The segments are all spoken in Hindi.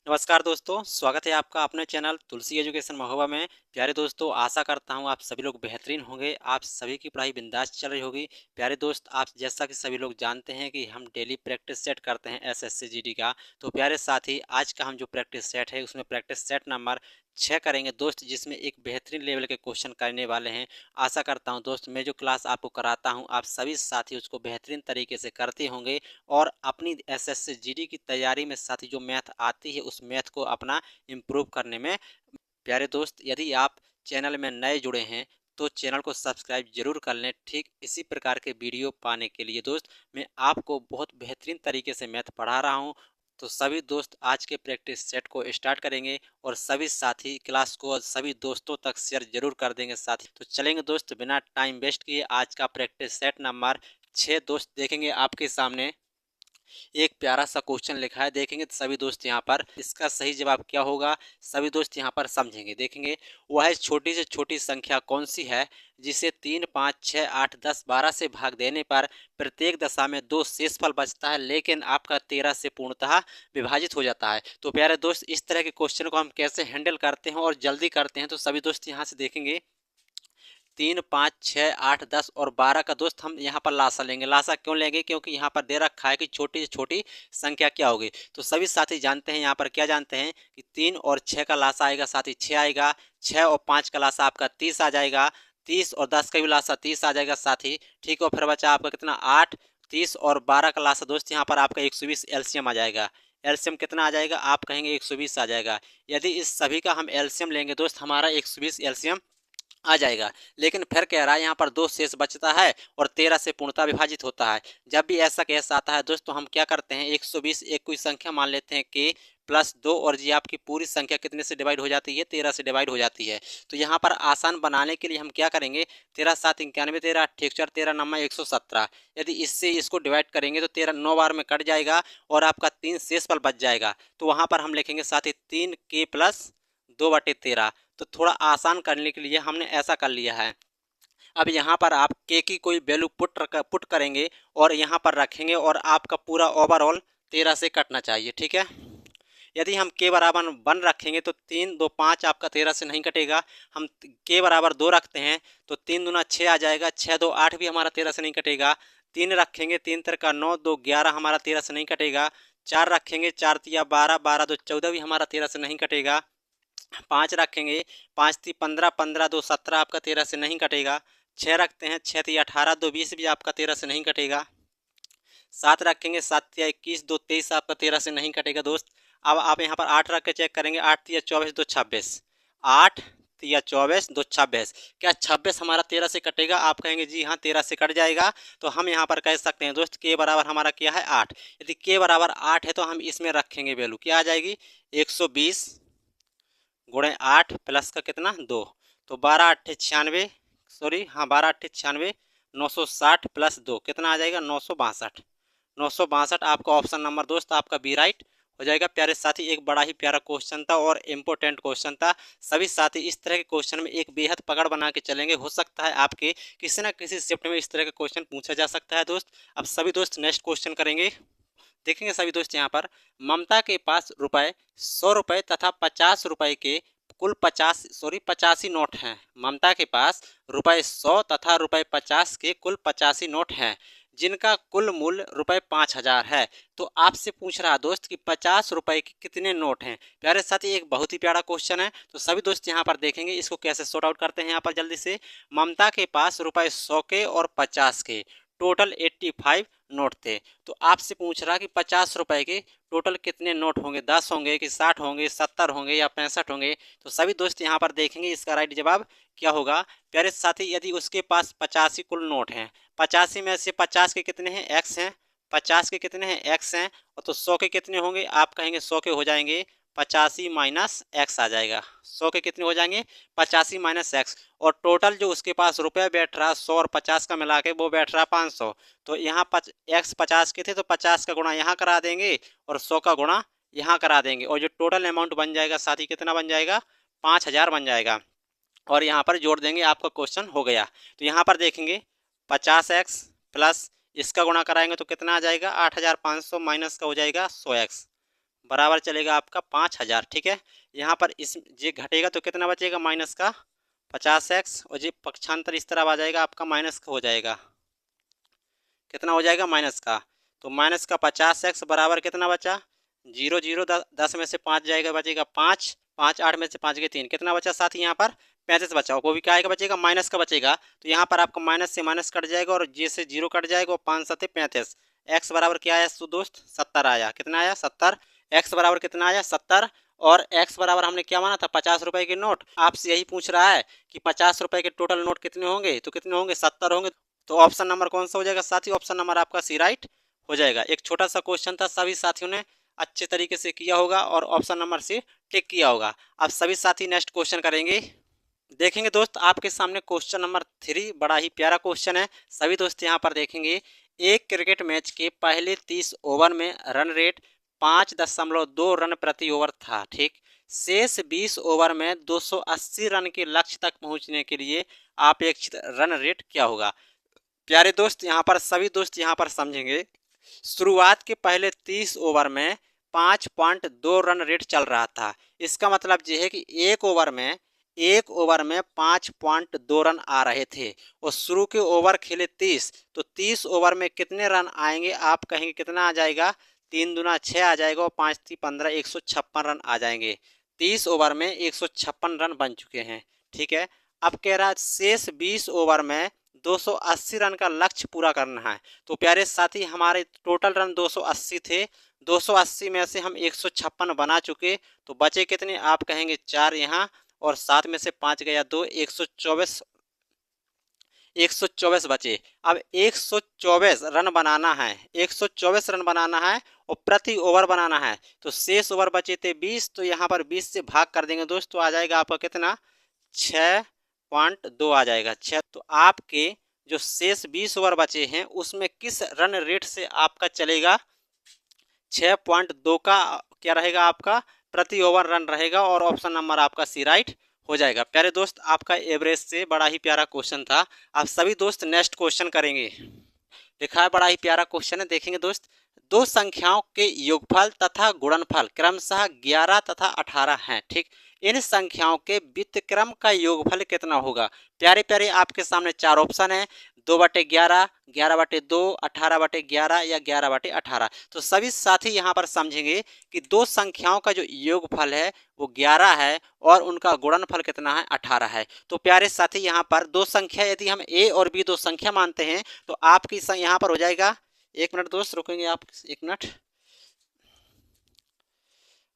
नमस्कार दोस्तों, स्वागत है आपका अपने चैनल तुलसी एजुकेशन महोबा में। प्यारे दोस्तों, आशा करता हूं आप सभी लोग बेहतरीन होंगे। आप सभी की पढ़ाई बिंदास चल रही होगी। प्यारे दोस्त, आप जैसा कि सभी लोग जानते हैं कि हम डेली प्रैक्टिस सेट करते हैं एसएससी जीडी का। तो प्यारे साथी, आज का हम जो प्रैक्टिस सेट है उसमें प्रैक्टिस सेट नंबर 6 करेंगे दोस्त, जिसमें एक बेहतरीन लेवल के क्वेश्चन करने वाले हैं। आशा करता हूं दोस्त, मैं जो क्लास आपको कराता हूं आप सभी साथी उसको बेहतरीन तरीके से करते होंगे और अपनी एसएससी जीडी की तैयारी में साथी जो मैथ आती है उस मैथ को अपना इम्प्रूव करने में। प्यारे दोस्त, यदि आप चैनल में नए जुड़े हैं तो चैनल को सब्सक्राइब जरूर कर लें। ठीक इसी प्रकार के वीडियो पाने के लिए दोस्त मैं आपको बहुत बेहतरीन तरीके से मैथ पढ़ा रहा हूं। तो सभी दोस्त आज के प्रैक्टिस सेट को स्टार्ट करेंगे और सभी साथी क्लास को सभी दोस्तों तक शेयर जरूर कर देंगे साथी। तो चलेंगे दोस्त, बिना टाइम वेस्ट किए आज का प्रैक्टिस सेट नंबर 6 दोस्त देखेंगे आपके सामने। एक प्यारा सा क्वेश्चन लिखा है, देखेंगे तो सभी दोस्त यहाँ पर इसका सही जवाब क्या होगा सभी दोस्त यहाँ पर समझेंगे। देखेंगे, वह छोटी से छोटी संख्या कौन सी है जिसे 3, 5, 6, 8, 10, 12 से भाग देने पर प्रत्येक दशा में 2 शेषफल बचता है लेकिन आपका 13 से पूर्णतः विभाजित हो जाता है। तो प्यारे दोस्त, इस तरह के क्वेश्चन को हम कैसे हैंडल करते हैं और जल्दी करते हैं तो सभी दोस्त यहाँ से देखेंगे। 3, 5, 6, 8, 10 और 12 का दोस्त हम यहाँ पर लासा लेंगे। लासा क्यों लेंगे? क्योंकि यहाँ पर दे रखा है कि छोटी से छोटी संख्या क्या होगी। तो सभी साथी जानते हैं, यहाँ पर क्या जानते हैं कि 3 और 6 का लासा आएगा साथी 6 आएगा। 6 और 5 का लासा आपका 30 आ जाएगा। 30 और 10 का भी लासा 30 आ जाएगा साथी। ठीक है, फिर बचा आपका कितना 8। 30 और 12 का लासा दोस्त यहाँ पर आपका 120 एलसीएम आ जाएगा। एलसीएम कितना आ जाएगा? आप कहेंगे 120 आ जाएगा। यदि इस सभी का हम एलसीएम लेंगे दोस्त, हमारा 120 एलसीएम आ जाएगा। लेकिन फिर कह रहा है यहाँ पर 2 शेष बचता है और 13 से पूर्णतः विभाजित होता है। जब भी ऐसा केस आता है दोस्तों हम क्या करते हैं, 120 एक कोई संख्या मान लेते हैं के प्लस 2 और जी आपकी पूरी संख्या कितने से डिवाइड हो जाती है? 13 से डिवाइड हो जाती है। तो यहाँ पर आसान बनाने के लिए हम क्या करेंगे, 13 7 91, 13 ठीक 4, 13 नम्मा 117। यदि इससे इसको डिवाइड करेंगे तो 13 9 बार में कट जाएगा और आपका 3 शेषफल बच जाएगा। तो वहाँ पर हम लिखेंगे साथ ही 3 के प्लस 2/13। तो थोड़ा आसान करने के लिए हमने ऐसा कर लिया है। अब यहाँ पर आप के की कोई वैल्यू पुट करेंगे और यहाँ पर रखेंगे और आपका पूरा ओवरऑल 13 से कटना चाहिए। ठीक है, यदि हम के बराबर 1 रखेंगे तो 3 2 5 आपका 13 से नहीं कटेगा। हम के बराबर 2 रखते हैं तो 3 दूना 6 आ जाएगा। 6 2 8 भी हमारा 13 से नहीं कटेगा। 3 रखेंगे, 3 3 का 9, 2 11 हमारा 13 से नहीं कटेगा। 4 रखेंगे, 4 3 12, 12 2 14 भी हमारा 13 से नहीं कटेगा। 5 रखेंगे, 5 3 15, 15 2 17 आपका 13 से नहीं कटेगा। 6 रखते हैं, 6 3 18, 2 20 भी आपका 13 से नहीं कटेगा। 7 रखेंगे, 7 3 21, 2 23 आपका 13 से नहीं कटेगा दोस्त। अब आप यहाँ पर 8 रख के चेक करेंगे, 8 3 24, 2 26, 8 3 24, 2 26। क्या 26 हमारा 13 से कटेगा? आप कहेंगे जी हाँ 13 से कट जाएगा। तो हम यहाँ पर कह सकते हैं दोस्त के बराबर हमारा क्या है 8। यदि के बराबर 8 है तो हम इसमें रखेंगे वैल्यू क्या आ जाएगी, 120 गुणे 8 प्लस का कितना 2, तो 12 8 96, सॉरी हाँ 12 8 96, 960 प्लस 2 कितना आ जाएगा 962। 962 आपका ऑप्शन नंबर दोस्त आपका बी राइट हो जाएगा। प्यारे साथी, एक बड़ा ही प्यारा क्वेश्चन था और इम्पोर्टेंट क्वेश्चन था। सभी साथी इस तरह के क्वेश्चन में एक बेहद पकड़ बना के चलेंगे। हो सकता है आपके किसी न किसी शिफ्ट में इस तरह का क्वेश्चन पूछा जा सकता है दोस्त। अब सभी दोस्त नेक्स्ट क्वेश्चन करेंगे। देखेंगे सभी दोस्त यहाँ पर, ममता के पास रुपए 100 रुपए तथा 50 रुपए के कुल 85 नोट हैं। ममता के पास रुपए 100 तथा रुपए 50 के कुल 85 नोट हैं जिनका कुल मूल्य रुपए 5000 है। तो आपसे पूछ रहा दोस्त कि 50 रुपए के कितने नोट हैं। प्यारे साथी, एक बहुत ही प्यारा क्वेश्चन है। तो सभी दोस्त यहाँ पर देखेंगे इसको कैसे सॉर्ट आउट करते हैं। यहाँ पर जल्दी से, ममता के पास रुपए 100 के और 50 के टोटल 85 नोट थे। तो आपसे पूछ रहा कि 50 रुपए के टोटल कितने नोट होंगे, 10 होंगे कि 60 होंगे, 70 होंगे या 65 होंगे। तो सभी दोस्त यहाँ पर देखेंगे इसका राइट जवाब क्या होगा। प्यारे साथी, यदि उसके पास 85 कुल नोट हैं, 85 में से 50 के कितने हैं एक्स हैं, 50 के कितने हैं एक्स हैं, और तो 100 के कितने होंगे, आप कहेंगे 100 के हो जाएंगे 85 माइनस एक्स आ जाएगा। 100 के कितने हो जाएंगे 85 माइनस एक्स। और टोटल जो उसके पास रुपया बैठ रहा 100 और 50 का मिला के वो बैठ रहा 500। तो यहाँ एक्स 50 के थे तो 50 का गुणा यहाँ करा देंगे और 100 का गुणा यहाँ करा देंगे और जो टोटल अमाउंट बन जाएगा साथी कितना बन जाएगा, 5000 बन जाएगा। और यहाँ पर जोड़ देंगे, आपका क्वेश्चन हो गया। तो यहाँ पर देखेंगे 50x प्लस इसका गुणा कराएंगे तो कितना आ जाएगा 8500 माइनस का हो जाएगा 100x बराबर चलेगा आपका 5000। ठीक है, यहाँ पर इस ये घटेगा तो कितना बचेगा माइनस का 50x, और ये पक्षांतर इस तरफ आ जाएगा आपका माइनस का हो जाएगा, कितना हो जाएगा माइनस का, तो माइनस का 50x बराबर कितना बचा, जीरो जीरो 10 में से 5 जाएगा, बचेगा 5, 5 8 में से 5 गए 3, कितना बचा साथ ही यहाँ पर 35 बचा, वो भी क्या का बचेगा माइनस का बचेगा, तो यहाँ पर आपका माइनस से माइनस कट जाएगा और जे से जीरो कट जाएगा और 5 7 35, एक्स बराबर क्या आया दोस्त 70 आया, कितना आया 70, एक्स बराबर कितना आया 70, और एक्स बराबर हमने क्या माना था 50 रुपए के नोट, आपसे यही पूछ रहा है कि 50 रुपए के टोटल नोट कितने होंगे, तो कितने होंगे 70 होंगे, तो ऑप्शन नंबर कौन सा हो जाएगा साथी, ऑप्शन नंबर आपका सी राइट हो जाएगा। एक छोटा सा क्वेश्चन था, सभी साथियों ने अच्छे तरीके से किया होगा और ऑप्शन नंबर से टिक किया होगा। अब सभी साथी नेक्स्ट क्वेश्चन करेंगे, देखेंगे दोस्त आपके सामने क्वेश्चन नंबर 3, बड़ा ही प्यारा क्वेश्चन है, सभी दोस्त यहाँ पर देखेंगे। एक क्रिकेट मैच के पहले 30 ओवर में रन रेट 5.2 रन प्रति ओवर था, ठीक, शेष 20 ओवर में 280 रन के लक्ष्य तक पहुंचने के लिए अपेक्षित रन रेट क्या होगा। प्यारे दोस्त यहाँ पर सभी दोस्त यहाँ पर समझेंगे, शुरुआत के पहले 30 ओवर में 5.2 रन रेट चल रहा था, इसका मतलब ये है कि एक ओवर में 5.2 रन आ रहे थे और शुरू के ओवर खेले 30, तो 30 ओवर में कितने रन आएंगे, आप कहेंगे कितना आ जाएगा, 3 दूना 6 आ जाएगा और 5 3 15, 156 रन आ जाएंगे, 30 ओवर में 156 रन बन चुके हैं। ठीक है, अब कह रहा है शेष 20 ओवर में 280 रन का लक्ष्य पूरा करना है, तो प्यारे साथी हमारे टोटल रन 280 थे, 280 में से हम 156 बना चुके, तो बचे कितने, आप कहेंगे 4 यहाँ और 7 में से 5 गया 2, 124 बचे। अब 124 रन बनाना है, 124 रन बनाना है और प्रति ओवर बनाना है, तो शेष ओवर बचे थे 20, तो यहाँ पर 20 से भाग कर देंगे दोस्त, तो आ जाएगा आपका कितना 6.2 आ जाएगा 6, तो आपके जो शेष 20 ओवर बचे हैं उसमें किस रन रेट से आपका चलेगा, 6.2 का क्या रहेगा आपका प्रति ओवर रन रहेगा, और ऑप्शन नंबर आपका सी राइट हो जाएगा। प्यारे दोस्त आपका एवरेज से बड़ा ही प्यारा क्वेश्चन था। आप सभी दोस्त नेक्स्ट क्वेश्चन करेंगे, लिखा है बड़ा ही प्यारा क्वेश्चन है, देखेंगे दोस्त, दो संख्याओं के योगफल तथा गुणनफल क्रमशः 11 तथा 18 हैं, ठीक, इन संख्याओं के व्युत्क्रम का योगफल कितना होगा। प्यारे प्यारे आपके सामने 4 ऑप्शन है, 2/11, 11/2, 18/11 या 11/18। तो सभी साथी यहाँ पर समझेंगे कि दो संख्याओं का जो योगफल है वो 11 है और उनका गुणनफल कितना है 18 है। तो प्यारे साथी यहाँ पर दो संख्या यदि हम ए और बी दो संख्या मानते हैं तो आपकी यहाँ पर हो जाएगा, एक मिनट दोस्त रुकेंगे आप, एक मिनट,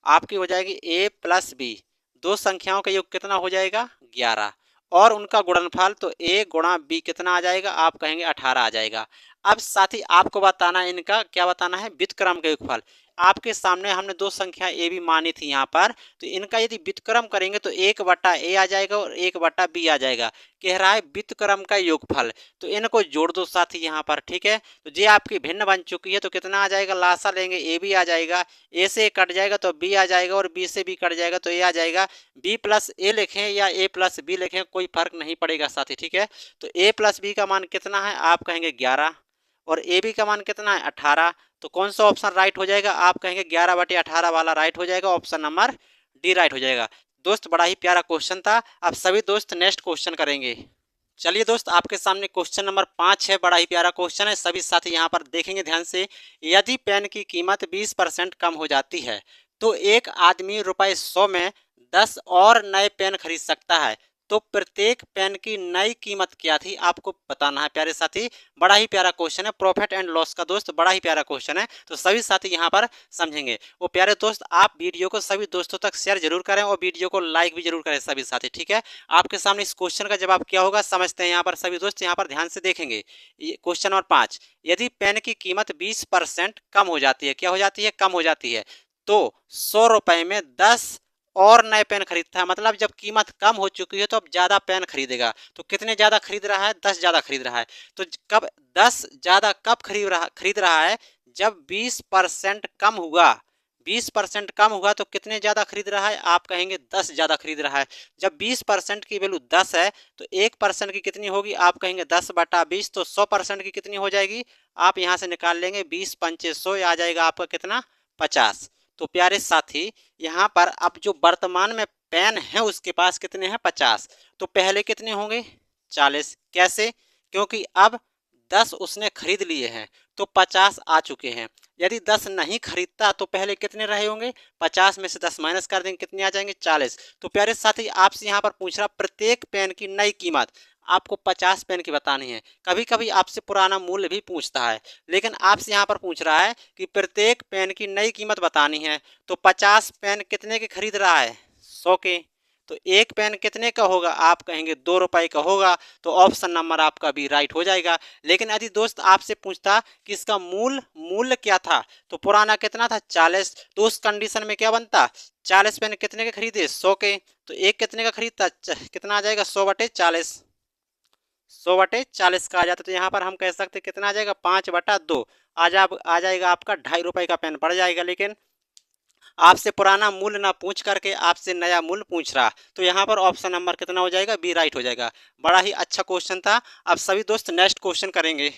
आपकी हो जाएगी ए प्लस बी, दो संख्याओं का योग कितना हो जाएगा 11, और उनका गुणनफल तो a गुणा b कितना आ जाएगा, आप कहेंगे 18 आ जाएगा। अब साथी आपको बताना है, इनका क्या बताना है, व्युत्क्रम का योगफल। आपके सामने हमने दो संख्या ए भी मानी थी यहाँ पर, तो इनका यदि व्युत्क्रम करेंगे तो 1/a आ जाएगा और 1/b आ जाएगा, कह रहा है व्युत्क्रम का योगफल, तो इनको जोड़ दो साथी यहाँ पर, ठीक है, तो ये आपकी भिन्न बन चुकी है, तो कितना आ जाएगा, लासा लेंगे ए भी आ जाएगा, ए से कट जाएगा तो बी आ जाएगा और बी से भी कट जाएगा तो ए आ जाएगा, बी प्लस ए लिखें या ए प्लस बी लिखें कोई फर्क नहीं पड़ेगा साथी, ठीक है। तो ए प्लस बी का मान कितना है, आप कहेंगे 11 और ए बी का मान कितना है 18, तो कौन सा ऑप्शन राइट हो जाएगा, आप कहेंगे 11/18 वाला राइट हो जाएगा, ऑप्शन नंबर डी राइट हो जाएगा। दोस्त बड़ा ही प्यारा क्वेश्चन था। अब सभी दोस्त नेक्स्ट क्वेश्चन करेंगे। चलिए दोस्त आपके सामने क्वेश्चन नंबर 5 है, बड़ा ही प्यारा क्वेश्चन है, सभी साथी यहाँ पर देखेंगे ध्यान से। यदि पेन की कीमत 20% कम हो जाती है तो एक आदमी ₹100 में 10 और नए पेन खरीद सकता है, तो प्रत्येक पेन की नई कीमत क्या थी, आपको बताना है प्यारे साथी। बड़ा ही प्यारा क्वेश्चन है, प्रॉफिट एंड लॉस का दोस्त, बड़ा ही प्यारा क्वेश्चन है, तो सभी साथी यहाँ पर समझेंगे। वो प्यारे दोस्त आप वीडियो को सभी दोस्तों तक शेयर जरूर करें और वीडियो को लाइक भी जरूर करें सभी साथी, ठीक है। आपके सामने इस क्वेश्चन का जवाब क्या होगा समझते हैं यहाँ पर सभी दोस्त, यहाँ पर ध्यान से देखेंगे। क्वेश्चन नंबर 5, यदि पेन की कीमत 20% कम हो जाती है, क्या हो जाती है, कम हो जाती है, तो 100 रुपए में 10 और नए पेन खरीदता है, मतलब जब कीमत कम हो चुकी है तो अब ज्यादा पेन खरीदेगा, तो कितने ज्यादा खरीद रहा है, 10 ज्यादा खरीद रहा है, तो कब 10 ज्यादा कब खरीद रहा है, जब 20% कम हुआ, 20% कम हुआ तो कितने ज्यादा खरीद रहा है, आप कहेंगे 10 ज्यादा खरीद रहा है। जब 20% की वैल्यू 10 है तो 1% की कितनी होगी, आप कहेंगे 10/20, तो 100% की कितनी हो जाएगी, आप यहां से निकाल लेंगे 20 पंचे 100 आ जाएगा आपका कितना 50। तो प्यारे साथी यहाँ पर अब जो वर्तमान में पेन है उसके पास कितने हैं 50। तो पहले कितने होंगे 40। कैसे? क्योंकि अब 10 उसने खरीद लिए हैं तो 50 आ चुके हैं। यदि 10 नहीं खरीदता तो पहले कितने रहे होंगे 50 में से 10 माइनस कर देंगे कितने आ जाएंगे 40। तो प्यारे साथी आपसे यहाँ पर पूछ रहा प्रत्येक पेन की नई कीमत आपको 50 पेन की बतानी है। कभी कभी आपसे पुराना मूल्य भी पूछता है, लेकिन आपसे यहाँ पर पूछ रहा है कि प्रत्येक पेन की नई कीमत बतानी है। तो 50 पेन कितने के खरीद रहा है 100 के। तो एक पेन कितने का होगा आप कहेंगे 2 रुपए का होगा। तो ऑप्शन नंबर आपका भी राइट हो जाएगा। लेकिन यदि दोस्त आपसे पूछता कि इसका मूल्य क्या था तो पुराना कितना था 40। तो उस कंडीशन में क्या बनता 40 पेन कितने के खरीदे 100 के। तो एक कितने का खरीदता कितना आ जाएगा 100/40। 100/40 का आ जाता। तो यहाँ पर हम कह सकते कितना आ जाएगा 5/2 आ जाएगा आपका 2.5 रुपए का पेन पड़ जाएगा। लेकिन आपसे पुराना मूल्य ना पूछ करके आपसे नया मूल्य पूछ रहा, तो यहाँ पर ऑप्शन नंबर कितना हो जाएगा बी राइट हो जाएगा। बड़ा ही अच्छा क्वेश्चन था। अब सभी दोस्त नेक्स्ट क्वेश्चन करेंगे,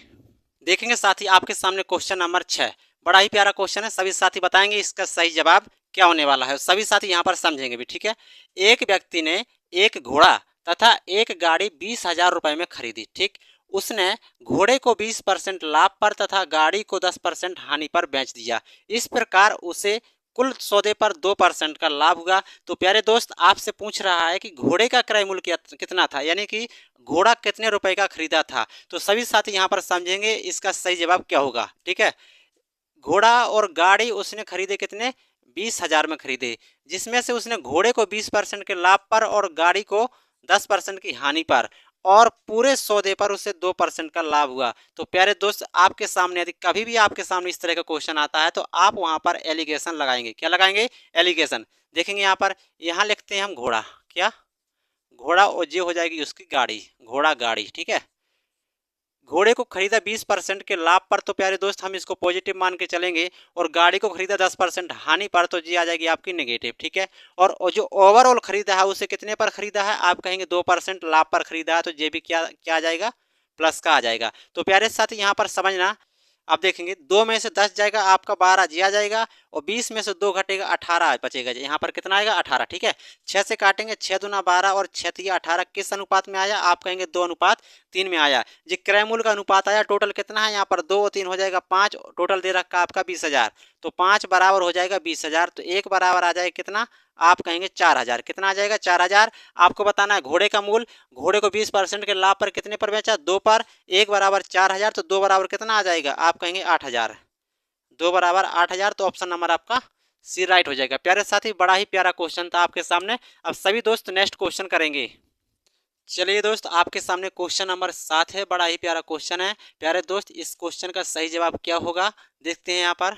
देखेंगे साथी आपके सामने क्वेश्चन नंबर 6। बड़ा ही प्यारा क्वेश्चन है, सभी साथी बताएंगे इसका सही जवाब क्या होने वाला है। सभी साथी यहाँ पर समझेंगे भी, ठीक है। एक व्यक्ति ने एक घोड़ा तथा एक गाड़ी 20,000 रुपए में खरीदी, ठीक। उसने घोड़े को 20% लाभ पर तथा गाड़ी को 10% हानि पर बेच दिया। इस प्रकार उसे कुल सौदे पर 2% का लाभ हुआ। तो प्यारे दोस्त आपसे पूछ रहा है कि घोड़े का क्रय मूल्य कितना था, यानी कि घोड़ा कितने रुपए का खरीदा था। तो सभी साथी यहाँ पर समझेंगे इसका सही जवाब क्या होगा, ठीक है। घोड़ा और गाड़ी उसने खरीदे कितने 20,000 में खरीदे, जिसमें से उसने घोड़े को 20% के लाभ पर और गाड़ी को 10% की हानि पर और पूरे सौदे पर उसे 2% का लाभ हुआ। तो प्यारे दोस्त आपके सामने यदि कभी भी आपके सामने इस तरह का क्वेश्चन आता है तो आप वहां पर एलिगेशन लगाएंगे। क्या लगाएंगे एलिगेशन। देखेंगे यहाँ पर, यहाँ लिखते हैं हम घोड़ा, क्या घोड़ा और ये हो जाएगी उसकी गाड़ी, घोड़ा गाड़ी, ठीक है। घोड़े को खरीदा 20% के लाभ पर, तो प्यारे दोस्त हम इसको पॉजिटिव मान के चलेंगे। और गाड़ी को खरीदा 10% हानि पर, तो जी आ जाएगी आपकी नेगेटिव, ठीक है। और जो ओवरऑल खरीदा है उसे कितने पर खरीदा है आप कहेंगे 2% लाभ पर खरीदा है, तो ये भी क्या क्या आ जाएगा प्लस का आ जाएगा। तो प्यारे साथी यहाँ पर समझना, अब देखेंगे 2 में से 10 जाएगा आपका 12 जी आ जाएगा, और 20 में से 2 घटेगा 18 बचेगा। यहाँ पर कितना आएगा 18, ठीक है। 6 से काटेंगे 6 दूना 12 और 6 तिया 18 किस अनुपात में आया आप कहेंगे 2:3 में आया। जी क्रय मूल्य का अनुपात आया। टोटल कितना है यहाँ पर 2 और 3 हो जाएगा 5, टोटल दे रखा आपका 20,000। तो 5 बराबर हो जाएगा 20,000। तो 1 बराबर आ जाएगा कितना आप कहेंगे 4,000। कितना आ जाएगा 4,000। आपको बताना है घोड़े का मूल्य, घोड़े को 20% के लाभ पर कितने पर बेचा 2 पर, 1 बराबर 4,000। तो 2 बराबर कितना आ जाएगा आप कहेंगे 8,000। 2 बराबर 8,000। तो ऑप्शन नंबर आपका सी राइट हो जाएगा। प्यारे साथी बड़ा ही प्यारा क्वेश्चन था आपके सामने। अब सभी दोस्त नेक्स्ट क्वेश्चन करेंगे। चलिए दोस्त आपके सामने क्वेश्चन नंबर 7 है। बड़ा ही प्यारा क्वेश्चन है। प्यारे दोस्त इस क्वेश्चन का सही जवाब क्या होगा देखते हैं। यहाँ पर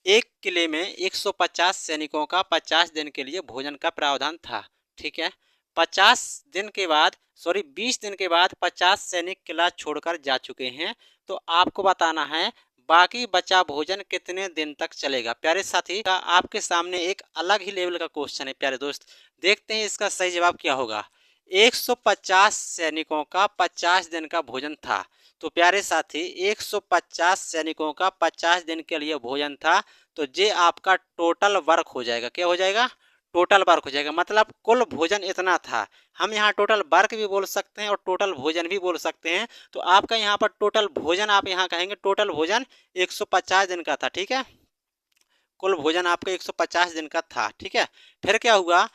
एक किले में 150 सैनिकों का 50 दिन के लिए भोजन का प्रावधान था, ठीक है। 20 दिन के बाद 50 सैनिक किला छोड़कर जा चुके हैं। तो आपको बताना है बाकी बचा भोजन कितने दिन तक चलेगा। प्यारे साथी का आपके सामने एक अलग ही लेवल का क्वेश्चन है। प्यारे दोस्त देखते हैं इसका सही जवाब क्या होगा। 150 सैनिकों का 50 दिन का भोजन था। तो प्यारे साथी 150 सैनिकों का 50 दिन के लिए भोजन था। तो ये आपका टोटल वर्क हो जाएगा। क्या हो जाएगा टोटल वर्क हो जाएगा, मतलब कुल भोजन इतना था। हम यहाँ टोटल वर्क भी बोल सकते हैं और टोटल भोजन भी बोल सकते हैं। तो आपका यहाँ पर टोटल भोजन आप यहाँ कहेंगे टोटल भोजन 150 दिन का था, ठीक है। कुल भोजन आपका 150 दिन का था, ठीक है। फिर क्या हुआ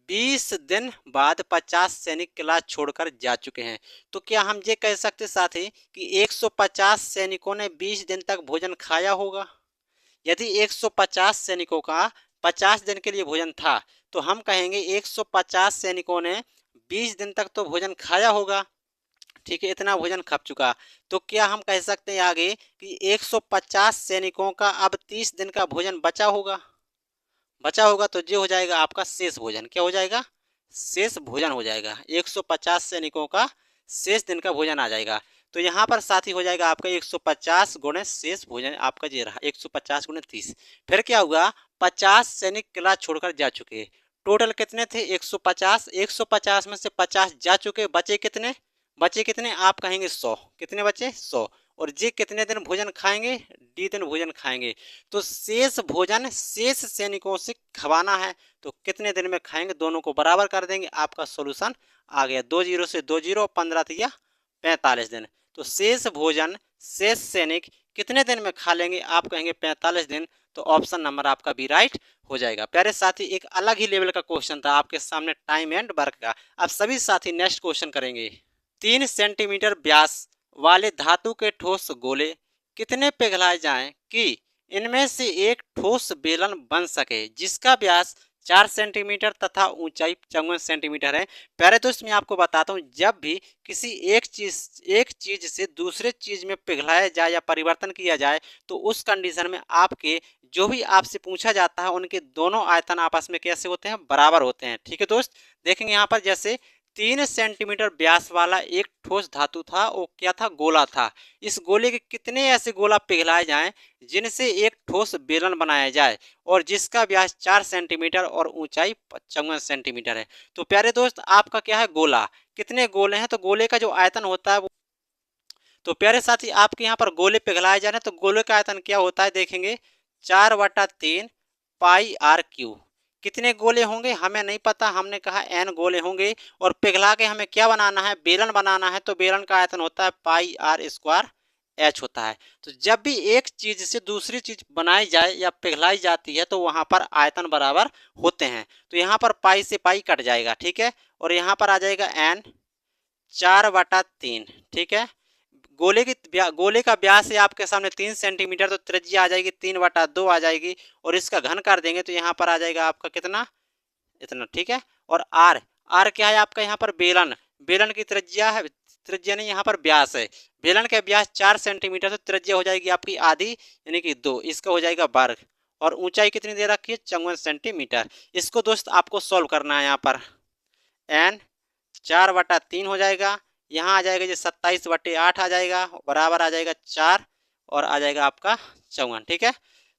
20 दिन बाद 50 सैनिक किला छोड़कर जा चुके हैं। तो क्या हम ये कह सकते साथी कि 150 सैनिकों ने 20 दिन तक भोजन खाया होगा। यदि 150 सैनिकों का 50 दिन के लिए भोजन था तो हम कहेंगे 150 सैनिकों ने 20 दिन तक तो भोजन खाया होगा, ठीक है। इतना भोजन खप चुका। तो क्या हम कह सकते हैं आगे कि 150 सैनिकों का अब 30 दिन का भोजन बचा होगा। तो ये हो जाएगा आपका शेष भोजन। क्या हो जाएगा शेष भोजन हो जाएगा। 150 सैनिकों का शेष दिन का भोजन आ जाएगा। तो यहाँ पर साथी हो जाएगा आपका 150 गुणे शेष भोजन आपका ये रहा 150 गुणे 30। फिर क्या हुआ 50 सैनिक किला छोड़कर जा चुके। टोटल कितने थे 150। 150 में से 50 जा चुके, बचे कितने आप कहेंगे 100। कितने बचे 100। और ये कितने दिन भोजन खाएंगे डी दिन भोजन खाएंगे। तो शेष भोजन शेष सैनिकों से खवाना है, तो कितने दिन में खाएंगे, दोनों को बराबर कर देंगे, आपका सोल्यूशन आ गया। 2 जीरो से 2 जीरो, 15 दिया 45 दिन। तो शेष भोजन शेष सैनिक कितने दिन में खा लेंगे, आप कहेंगे 45 दिन। तो ऑप्शन नंबर आपका बी राइट हो जाएगा। प्यारे साथी, एक अलग ही लेवल का क्वेश्चन था आपके सामने टाइम एंड वर्क का। अब सभी साथी नेक्स्ट क्वेश्चन करेंगे। 3 सेंटीमीटर व्यास वाले धातु के ठोस गोले कितने पिघलाए जाएं कि इनमें से एक ठोस बेलन बन सके जिसका व्यास 4 सेंटीमीटर तथा ऊंचाई 54 सेंटीमीटर है। प्यारे दोस्त, मैं आपको बताता हूँ, जब भी किसी एक चीज से दूसरे चीज में पिघलाया जाए या परिवर्तन किया जाए, तो उस कंडीशन में आपके जो भी आपसे पूछा जाता है उनके दोनों आयतन आपस में कैसे होते हैं, बराबर होते हैं। ठीक है दोस्त, देखेंगे यहाँ पर जैसे 3 सेंटीमीटर व्यास वाला एक ठोस धातु था, वो क्या था, गोला था। इस गोले के कितने ऐसे गोला पिघलाए जाएं जिनसे एक ठोस बेलन बनाया जाए और जिसका व्यास 4 सेंटीमीटर और ऊंचाई 55 सेंटीमीटर है। तो प्यारे दोस्त, आपका क्या है, गोला। कितने गोले हैं, तो गोले का जो आयतन होता है वो, तो प्यारे साथी आपके यहाँ पर गोले पिघलाए जा रहे हैं, तो गोले का आयतन क्या होता है, देखेंगे 4/3 पाई आर क्यू। कितने गोले होंगे हमें नहीं पता, हमने कहा एन गोले होंगे, और पिघला के हमें क्या बनाना है, बेलन बनाना है। तो बेलन का आयतन होता है पाई आर स्क्वायर एच होता है। तो जब भी एक चीज से दूसरी चीज बनाई जाए या पिघलाई जाती है, तो वहां पर आयतन बराबर होते हैं। तो यहाँ पर पाई से पाई कट जाएगा, ठीक है, और यहाँ पर आ जाएगा एन 4/3। ठीक है, गोले का व्यास है आपके सामने 3 सेंटीमीटर, तो त्रिज्या आ जाएगी 3/2 आ जाएगी, और इसका घन कर देंगे तो यहाँ पर आ जाएगा आपका कितना, इतना। ठीक है, और आर, आर क्या है आपका यहाँ पर, बेलन। बेलन की त्रिज्या है, त्रिज्या नहीं, यहाँ पर व्यास है। बेलन का व्यास 4 सेंटीमीटर, तो त्रिज्या हो जाएगी आपकी आधी यानी कि 2, इसका हो जाएगा वर्ग। और ऊंचाई कितनी दे रखी है, 54 सेंटीमीटर। इसको दोस्त आपको सॉल्व करना है। यहाँ पर एन 4/3 हो जाएगा, यहाँ आ जाएगा जी 27/8 आ जाएगा, बराबर आ जाएगा 4, और आ जाएगा आपका 54। ठीक है,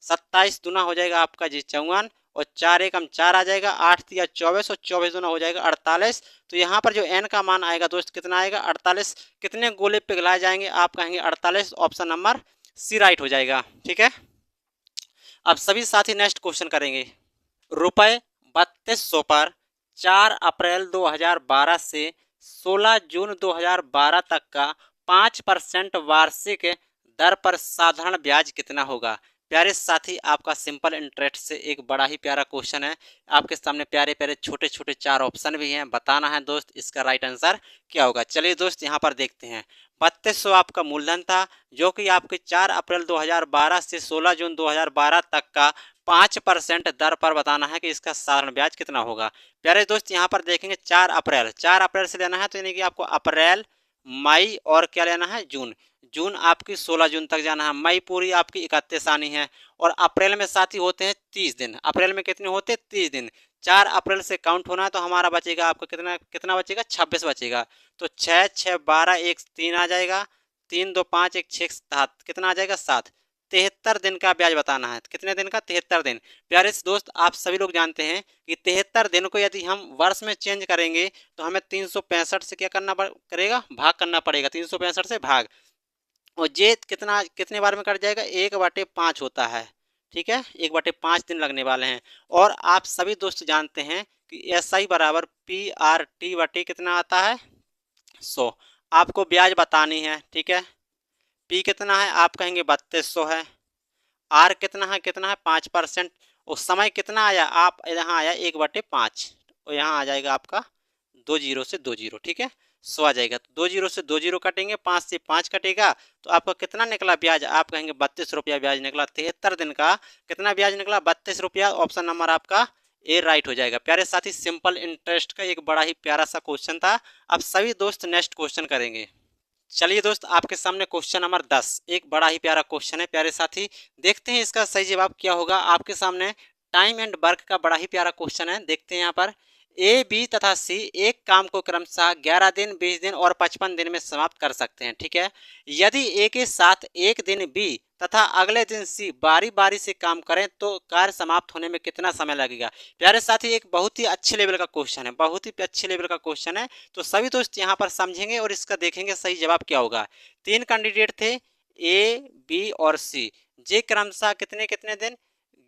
27 दूना हो जाएगा आपका जी 54, और 4 एकम 4 आ जाएगा, 8 दिया 24, और 24 दूना हो जाएगा 48। तो यहाँ पर जो एन का मान आएगा दोस्त कितना आएगा, 48। कितने गोले पिघलाए जाएंगे, आप कहेंगे 48, ऑप्शन नंबर सी राइट हो जाएगा। ठीक है, अब सभी साथी नेक्स्ट क्वेश्चन करेंगे। रुपये 3200 पर 4 अप्रैल 2012 से 16 जून 2012 तक का 5% वार्षिक दर पर साधारण ब्याज कितना होगा। प्यारे साथी, आपका सिंपल इंटरेस्ट से एक बड़ा ही प्यारा क्वेश्चन है। आपके सामने प्यारे प्यारे छोटे छोटे 4 ऑप्शन भी हैं, बताना है दोस्त इसका राइट आंसर क्या होगा। चलिए दोस्त, यहाँ पर देखते हैं। 3200 आपका मूलधन था, जो कि आपके 4 अप्रैल 2012 से 16 जून 2012 तक का 5% दर पर बताना है कि इसका साधारण ब्याज कितना होगा। प्यारे दोस्त, यहाँ पर देखेंगे 4 अप्रैल से लेना है, तो यानी कि आपको अप्रैल, मई और क्या लेना है, जून। जून आपकी 16 जून तक जाना है, मई पूरी आपकी 31 आनी है, और अप्रैल में साथी होते हैं 30 दिन। अप्रैल में कितने होते हैं, 30 दिन। 4 अप्रैल से काउंट होना है, तो हमारा बचेगा आपका कितना कितना बचेगा, 26 बचेगा। तो 6 6 12 1 3 आ जाएगा, 3 2 5 1 6 7, कितना आ जाएगा 7। 73 दिन का ब्याज बताना है, कितने दिन का, 73 दिन। प्यारे दोस्त, आप सभी लोग जानते हैं कि 73 दिन को यदि हम वर्ष में चेंज करेंगे तो हमें 365 से क्या करना करेगा, भाग करना पड़ेगा, 365 से भाग, और ये कितना कितने बार में कट जाएगा, 1/5 होता है। ठीक है, 1/5 दिन लगने वाले हैं। और आप सभी दोस्त जानते हैं कि SI बराबर PRT कितना आता है, 100। आपको ब्याज बतानी है, ठीक है। P कितना है, आप कहेंगे 3200 है। R कितना है, 5%। और समय कितना आया, आप यहाँ आया 1/5, और यहाँ आ जाएगा आपका 2 जीरो से 2 जीरो। ठीक है, 100 आ जाएगा। तो 2 जीरो से 2 जीरो कटेंगे, 5 से 5 कटेगा, तो आपका कितना निकला ब्याज, आप कहेंगे 32 रुपया ब्याज निकला। 73 दिन का कितना ब्याज निकला, 32 रुपया। ऑप्शन नंबर आपका ए राइट हो जाएगा। प्यारे साथी, सिंपल इंटरेस्ट का एक बड़ा ही प्यारा सा क्वेश्चन था। अब सभी दोस्त नेक्स्ट क्वेश्चन करेंगे। चलिए दोस्त, आपके सामने क्वेश्चन नंबर 10, एक बड़ा ही प्यारा क्वेश्चन है। प्यारे साथी, देखते हैं इसका सही जवाब क्या होगा। आपके सामने टाइम एंड वर्क का बड़ा ही प्यारा क्वेश्चन है। देखते हैं यहाँ पर, ए, बी तथा सी एक काम को क्रमशः 11 दिन, 20 दिन और 55 दिन में समाप्त कर सकते हैं। ठीक है, यदि ए के साथ एक दिन बी तथा अगले दिन सी बारी बारी से काम करें तो कार्य समाप्त होने में कितना समय लगेगा। प्यारे साथी, एक बहुत ही अच्छे लेवल का क्वेश्चन है, बहुत ही अच्छे लेवल का क्वेश्चन है। तो सभी दोस्त यहाँ पर समझेंगे और इसका देखेंगे सही जवाब क्या होगा। 3 कैंडिडेट थे, ए, बी और सी, ये क्रमशः कितने कितने दिन,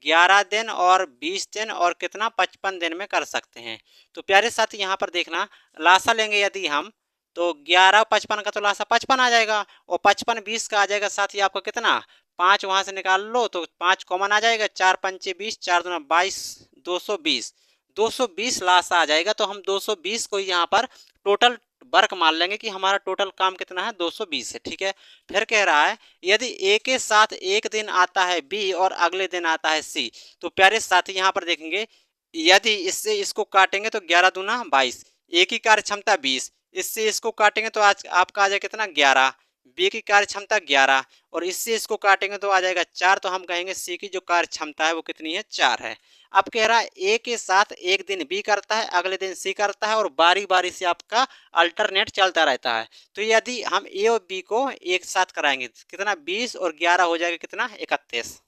11 दिन और 20 दिन और कितना 55 दिन में कर सकते हैं। तो प्यारे साथी यहाँ पर देखना, लासा लेंगे यदि हम, तो 11 55 का तो लासा 55 आ जाएगा, और 55 20 का आ जाएगा साथी आपका कितना, 5 वहां से निकाल लो तो 5 कॉमन आ जाएगा, 4 पंचे 20, 4 दूना 22, 220, 220 लासा आ जाएगा। तो हम 220 को यहाँ पर टोटल वर्क मान लेंगे कि हमारा टोटल काम कितना है, 220 है। ठीक है, फिर कह रहा है यदि ए के साथ एक दिन आता है बी और अगले दिन आता है सी, तो प्यारे साथी यहाँ पर देखेंगे, यदि इससे इसको काटेंगे तो 11 दूना 22, ए की कार्य क्षमता 20, इससे इसको काटेंगे तो आज आपका आ जाएगा कितना, 11, बी की कार्य क्षमता 11, और इससे इसको काटेंगे तो आ जाएगा 4, तो हम कहेंगे सी की जो कार्य क्षमता है वो कितनी है, 4 है। अब कह रहा है ए के साथ एक दिन बी करता है, अगले दिन सी करता है, और बारी बारी से आपका अल्टरनेट चलता रहता है। तो यदि हम ए और बी को एक साथ कराएंगे कितना, 20 और 11 हो जाएगा कितना, 31,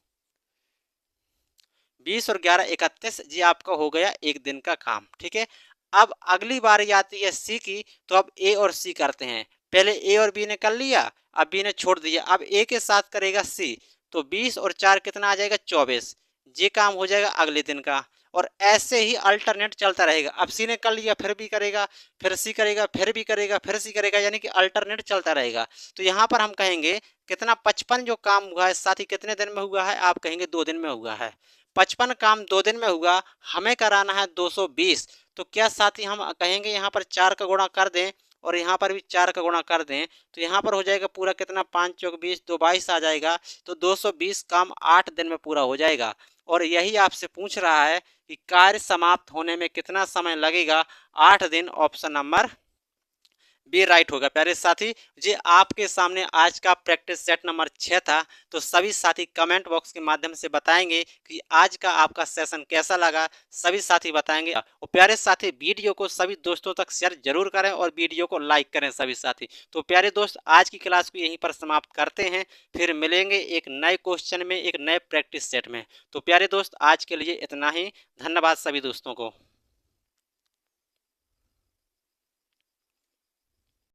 20 और 11 31, जी आपका हो गया एक दिन का काम। ठीक है, अब अगली बारी आती है सी की, तो अब ए और सी करते हैं। पहले ए और बी ने कर लिया, अब बी ने छोड़ दिया, अब ए के साथ करेगा सी, तो 20 और 4 कितना आ जाएगा, 24, ये काम हो जाएगा अगले दिन का। और ऐसे ही अल्टरनेट चलता रहेगा, अब सी ने कर लिया फिर बी करेगा, फिर सी करेगा, फिर बी करेगा, फिर सी करेगा, यानी कि अल्टरनेट चलता रहेगा। तो यहाँ पर हम कहेंगे कितना, 55 जो काम हुआ है साथ ही कितने दिन में हुआ है, आप कहेंगे 2 दिन में हुआ है। 55 काम 2 दिन में हुआ, हमें कराना है 220, तो क्या साथी हम कहेंगे यहाँ पर 4 का गुणा कर दें, और यहाँ पर भी 4 का गुणा कर दें, तो यहाँ पर हो जाएगा पूरा कितना, 5 चौक 20, 2 22 आ जाएगा। तो 220 काम 8 दिन में पूरा हो जाएगा। और यही आपसे पूछ रहा है कि कार्य समाप्त होने में कितना समय लगेगा, 8 दिन, ऑप्शन नंबर बी राइट होगा। प्यारे साथी, ये आपके सामने आज का प्रैक्टिस सेट नंबर 6 था। तो सभी साथी कमेंट बॉक्स के माध्यम से बताएंगे कि आज का आपका सेशन कैसा लगा, सभी साथी बताएंगे। और प्यारे साथी, वीडियो को सभी दोस्तों तक शेयर जरूर करें और वीडियो को लाइक करें सभी साथी। तो प्यारे दोस्त, आज की क्लास को यहीं पर समाप्त करते हैं, फिर मिलेंगे एक नए क्वेश्चन में, एक नए प्रैक्टिस सेट में। तो प्यारे दोस्त, आज के लिए इतना ही। धन्यवाद सभी दोस्तों को।